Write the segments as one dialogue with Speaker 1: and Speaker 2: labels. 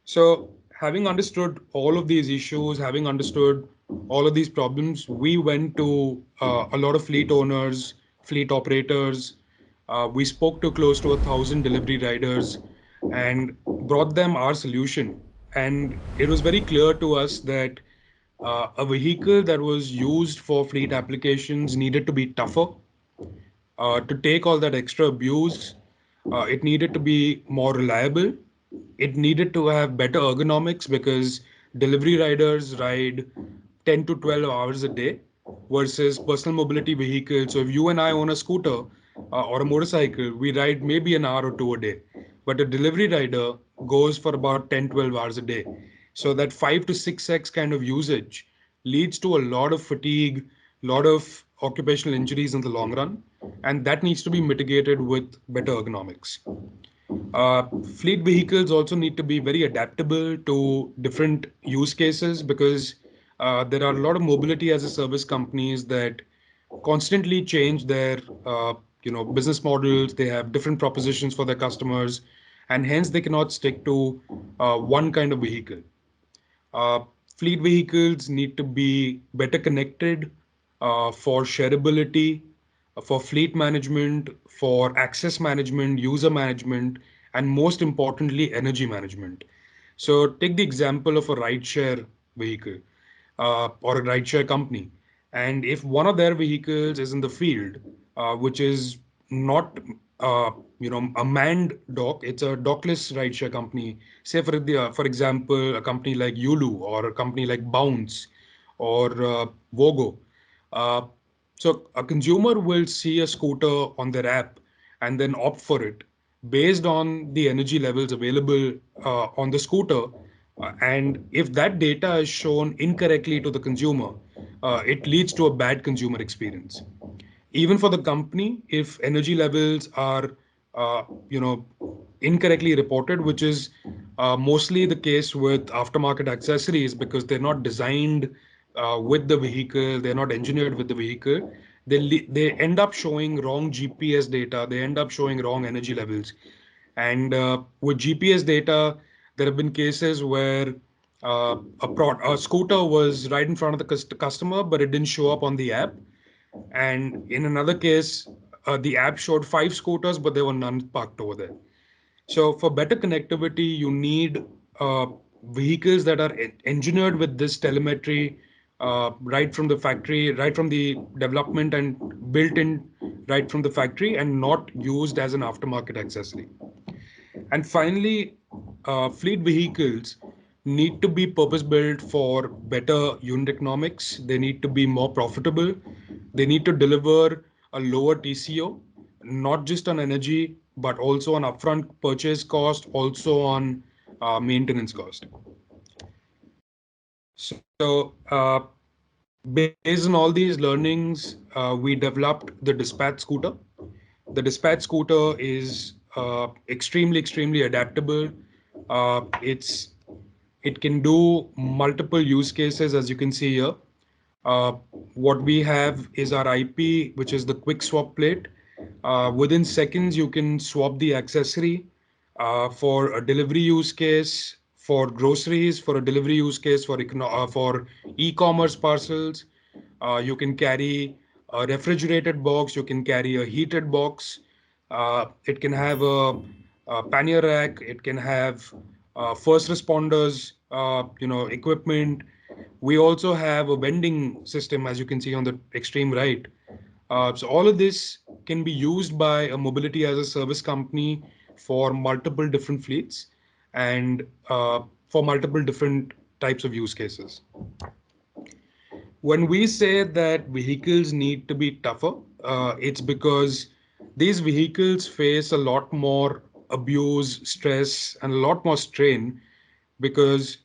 Speaker 1: So having understood all of these issues, having understood all of these problems, we went to a lot of fleet owners, fleet operators. We spoke to close to 1,000 delivery riders and brought them our solution. And it was very clear to us that a vehicle that was used for fleet applications needed to be tougher to take all that extra abuse. It needed to be more reliable. It needed to have better ergonomics because delivery riders ride 10 to 12 hours a day versus personal mobility vehicles. So if you and I own a scooter or a motorcycle, we ride maybe an hour or two a day. But a delivery rider goes for about 10, 12 hours a day. So that 5 to 6x kind of usage leads to a lot of fatigue, lot of occupational injuries in the long run, and that needs to be mitigated with better ergonomics. Fleet vehicles also need to be very adaptable to different use cases because there are a lot of mobility as a service companies that constantly change their business models. They have different propositions for their customers, and hence they cannot stick to one kind of vehicle. Uh, Fleet vehicles need to be better connected for shareability, for fleet management, for access management, user management, and most importantly, energy management. So take the example of a rideshare vehicle or a rideshare company. And if one of their vehicles is in the field, which is not a manned dock, it's a dockless rideshare company. Say for example, a company like Yulu or a company like Bounce or Vogo. Uh, so a consumer will see a scooter on their app and then opt for it based on the energy levels available on the scooter. And if that data is shown incorrectly to the consumer, it leads to a bad consumer experience. Even for the company, if energy levels are, uh, you know, incorrectly reported, which is mostly the case with aftermarket accessories because they're not designed with the vehicle, they're not engineered with the vehicle. They end up showing wrong GPS data. They end up showing wrong energy levels. And with GPS data, there have been cases where a scooter was right in front of the customer, but it didn't show up on the app. And in another case, the app showed five scooters, but there were none parked over there. So for better connectivity, you need uh, vehicles that are engineered with this telemetry right from the factory, right from the development and built in right from the factory and not used as an aftermarket accessory. And finally, fleet vehicles need to be purpose built for better unit economics. They need to be more profitable. They need to deliver a lower TCO, not just on energy, but also on upfront purchase cost, also on maintenance cost. So, based on all these learnings, we developed the Dispatch scooter. The Dispatch scooter is extremely adaptable. It's it can do multiple use cases, as you can see here. Uh, what we have is our IP, which is the quick swap plate. Within seconds, you can swap the accessory for a delivery use case, for groceries, for a delivery use case, for e-commerce parcels. You can carry a refrigerated box. You can carry a heated box. It can have a pannier rack. It can have first responders, equipment. We also have a vending system, as you can see on the extreme right. So all of this can be used by a mobility as a service company for multiple different fleets and for multiple different types of use cases. When we say that vehicles need to be tougher, it's because these vehicles face a lot more abuse, stress, and a lot more strain because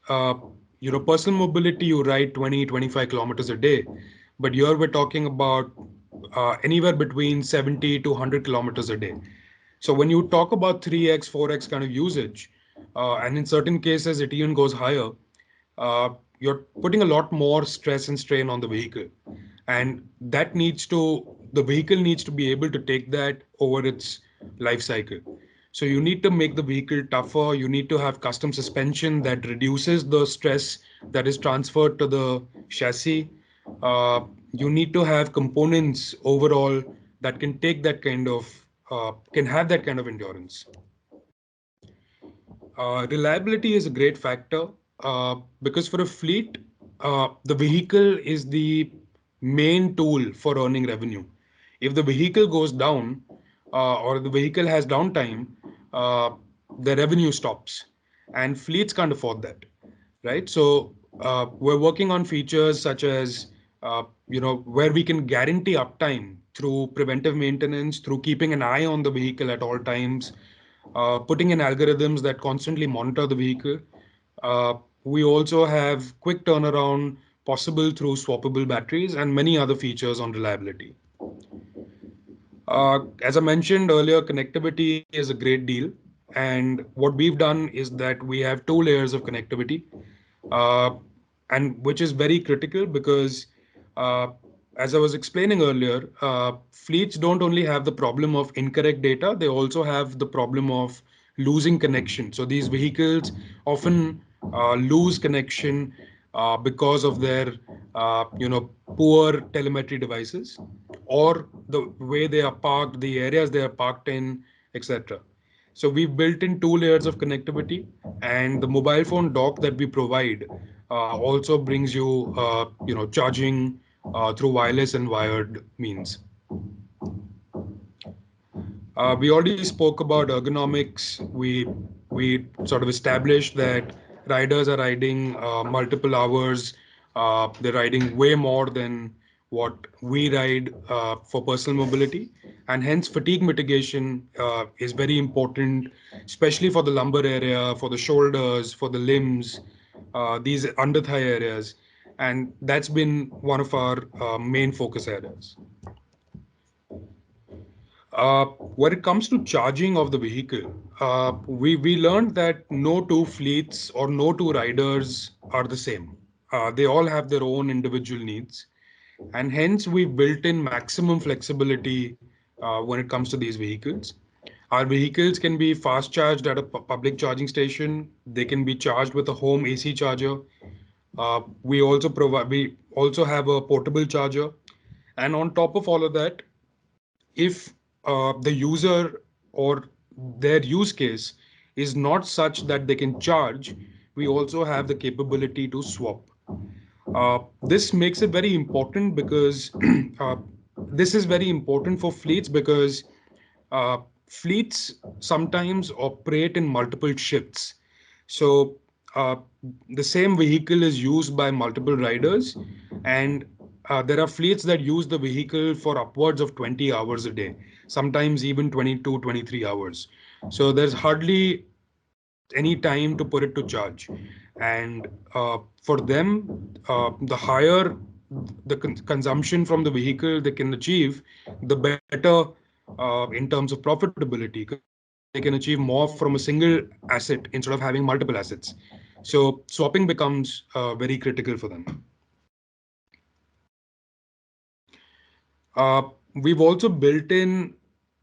Speaker 1: personal mobility, you ride 20, 25 kilometers a day, but here we're talking about anywhere between 70 to 100 kilometers a day. So when you talk about 3x, 4x kind of usage, and in certain cases it even goes higher, you're putting a lot more stress and strain on the vehicle. And the vehicle needs to be able to take that over its life cycle. So you need to make the vehicle tougher. You need to have custom suspension that reduces the stress that is transferred to the chassis. Uh, you need to have components overall that can take that kind of can have that kind of endurance. Reliability is a great factor because for a fleet, the vehicle is the main tool for earning revenue. If the vehicle goes down or the vehicle has downtime, uh, the revenue stops, and fleets can't afford that, right? So we're working on features such as where we can guarantee uptime through preventive maintenance, through keeping an eye on the vehicle at all times, putting in algorithms that constantly monitor the vehicle. We also have quick turnaround possible through swappable batteries and many other features on reliability. As I mentioned earlier, connectivity is a great deal. And what we've done is that we have two layers of connectivity, uh, and which is very critical because, uh, as I was explaining earlier, fleets don't only have the problem of incorrect data, they also have the problem of losing connection. So these vehicles often lose connection because of their, poor telemetry devices or the way they are parked, the areas they are parked in, etc. So we've built in two layers of connectivity, and the mobile phone dock that we provide also brings you, charging through wireless and wired means. We already spoke about ergonomics. We sort of established that riders are riding multiple hours. They're riding way more than what we ride for personal mobility, and hence fatigue mitigation is very important, especially for the lumbar area, for the shoulders, for the limbs, these under thigh areas, and that's been one of our main focus areas. When it comes to charging of the vehicle, we learned that no two fleets or no two riders are the same. They all have their own individual needs, and hence we built in maximum flexibility when it comes to these vehicles. Our vehicles can be fast charged at a public charging station. They can be charged with a home AC charger. We also have a portable charger, and on top of all of that, if the user or their use case is not such that they can charge, we also have the capability to swap. This makes it very important because uh, this is very important for fleets because uh, fleets sometimes operate in multiple shifts. So uh, the same vehicle is used by multiple riders, and there are fleets that use the vehicle for upwards of 20 hours a day, sometimes even 22, 23 hours. So there's hardly any time to put it to charge. And for them, the higher the consumption from the vehicle they can achieve, the better in terms of profitability, because they can achieve more from a single asset instead of having multiple assets. So swapping becomes very critical for them. We've also built in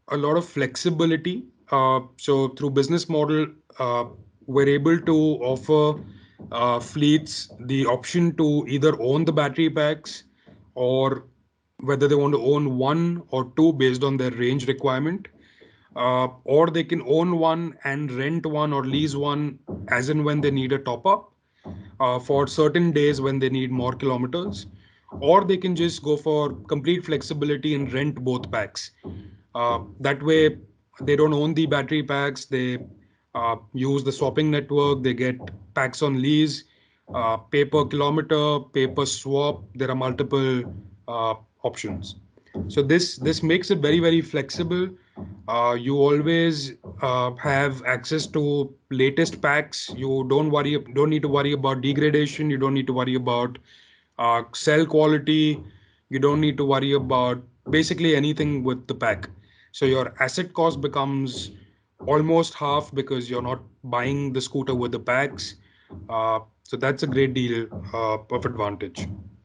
Speaker 1: a lot of flexibility. So through business model, uh, we're able to offer fleets the option to either own the battery packs or whether they want to own one or two based on their range requirement, or they can own one and rent one or lease one as and when they need a top up for certain days when they need more kilometers, or they can just go for complete flexibility and rent both packs. That way, they don't own the battery packs. They use the swapping network. They get packs on lease, pay per kilometer, pay per swap. There are multiple options. So this makes it very flexible. You always have access to latest packs. You don't need to worry about degradation. You don't need to worry about cell quality. You don't need to worry about basically anything with the pack. So your asset cost becomes almost half because you're not buying the scooter with the packs. So that's a great deal of advantage.